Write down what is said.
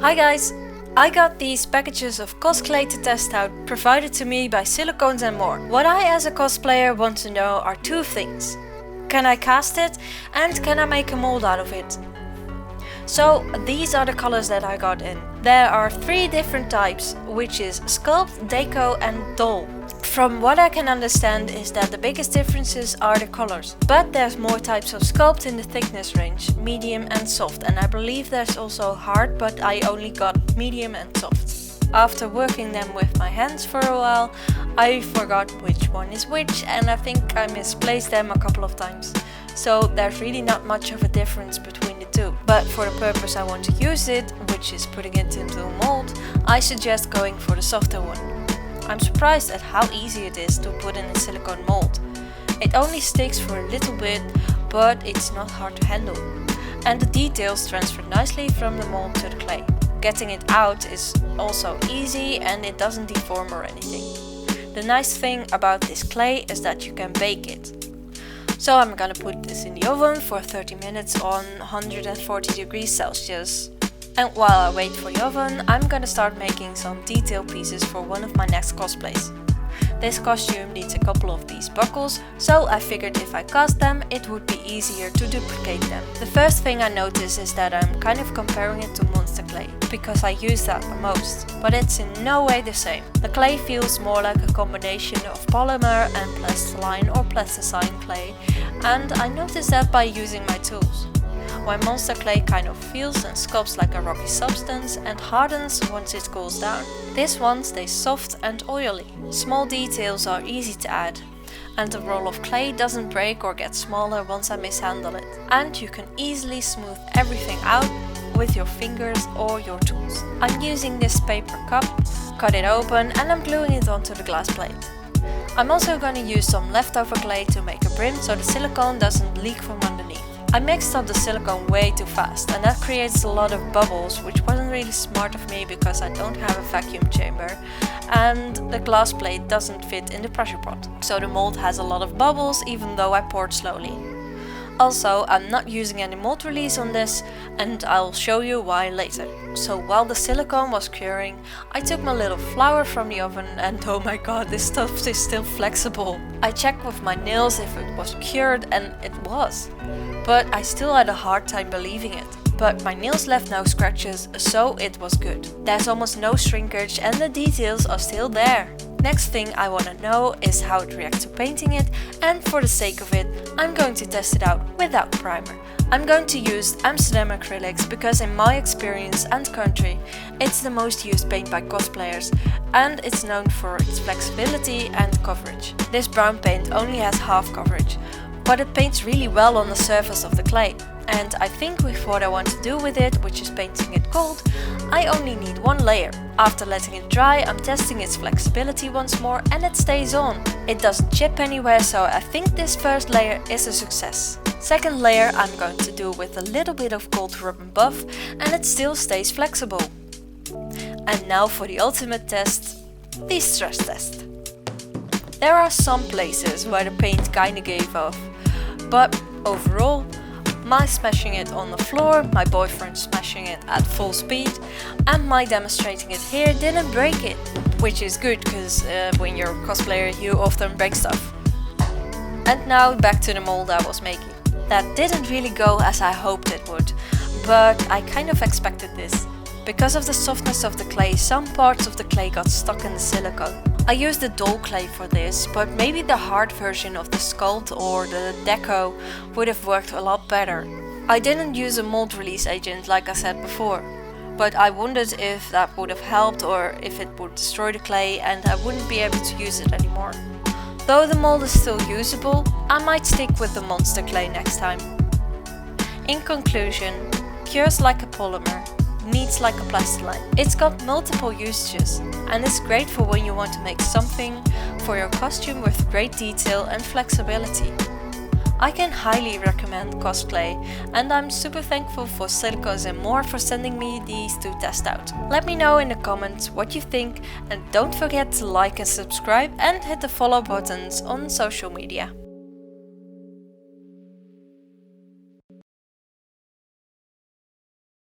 Hi guys! I got these packages of CosClay to test out, provided to me by Silicones and More. What I as a cosplayer want to know are two things. Can I cast it and can I make a mold out of it? So these are the colors that I got in. There are 3 different types, which is Sculpt, Deco and Doll. From what I can understand is that the biggest differences are the colors. But there's more types of Sculpt in the thickness range, medium and soft, and I believe there's also hard, but I only got medium and soft. After working them with my hands for a while, I forgot which one is which, and I think I misplaced them a couple of times. So there's really not much of a difference between the two. But for the purpose I want to use it, which is putting it into a mold, I suggest going for the softer one. I'm surprised at how easy it is to put in a silicone mold. It only sticks for a little bit, but it's not hard to handle. And the details transfer nicely from the mold to the clay. Getting it out is also easy and it doesn't deform or anything. The nice thing about this clay is that you can bake it. So I'm gonna put this in the oven for 30 minutes on 140 degrees Celsius. And while I wait for the oven, I'm gonna start making some detail pieces for one of my next cosplays. This costume needs a couple of these buckles, so I figured if I cast them, it would be easier to duplicate them. The first thing I notice is that I'm kind of comparing it to monster clay, because I use that the most, but it's in no way the same. The clay feels more like a combination of polymer and plastiline or plasticine clay, and I noticed that by using my tools. While monster clay kind of feels and sculpts like a rocky substance and hardens once it cools down, this one stays soft and oily. Small details are easy to add, and the roll of clay doesn't break or get smaller once I mishandle it. And you can easily smooth everything out with your fingers or your tools. I'm using this paper cup, cut it open, and I'm gluing it onto the glass plate. I'm also going to use some leftover clay to make a brim so the silicone doesn't leak from underneath. I mixed up the silicone way too fast and that creates a lot of bubbles, which wasn't really smart of me because I don't have a vacuum chamber and the glass plate doesn't fit in the pressure pot. So the mold has a lot of bubbles even though I poured slowly. Also, I'm not using any mold release on this and I'll show you why later. So while the silicone was curing, I took my little flower from the oven and oh my god, this stuff is still flexible. I checked with my nails if it was cured and it was. But I still had a hard time believing it. But my nails left no scratches, so it was good. There's almost no shrinkage and the details are still there. Next thing I want to know is how it reacts to painting it, and for the sake of it, I'm going to test it out without primer. I'm going to use Amsterdam acrylics because in my experience and country, it's the most used paint by cosplayers and it's known for its flexibility and coverage. This brown paint only has half coverage, but it paints really well on the surface of the clay. And I think with what I want to do with it, which is painting it gold, I only need 1 layer. After letting it dry, I'm testing its flexibility once more and it stays on. It doesn't chip anywhere, so I think this first layer is a success. Second layer I'm going to do with a little bit of gold rub and buff and it still stays flexible. And now for the ultimate test, the stress test. There are some places where the paint kinda gave off, but overall, my smashing it on the floor, my boyfriend smashing it at full speed, and my demonstrating it here didn't break it. Which is good, because when you're a cosplayer you often break stuff. And now back to the mold I was making. That didn't really go as I hoped it would, but I kind of expected this. Because of the softness of the clay, some parts of the clay got stuck in the silicone. I used the doll clay for this, but maybe the hard version of the Sculpt or the Deco would have worked a lot better. I didn't use a mold release agent like I said before, but I wondered if that would have helped or if it would destroy the clay and I wouldn't be able to use it anymore. Though the mold is still usable, I might stick with the monster clay next time. In conclusion, cures like a polymer, needs like a plastiline. It's got multiple usages and it's great for when you want to make something for your costume with great detail and flexibility. I can highly recommend CosClay and I'm super thankful for Silicones and More for sending me these to test out. Let me know in the comments what you think and don't forget to like and subscribe and hit the follow buttons on social media.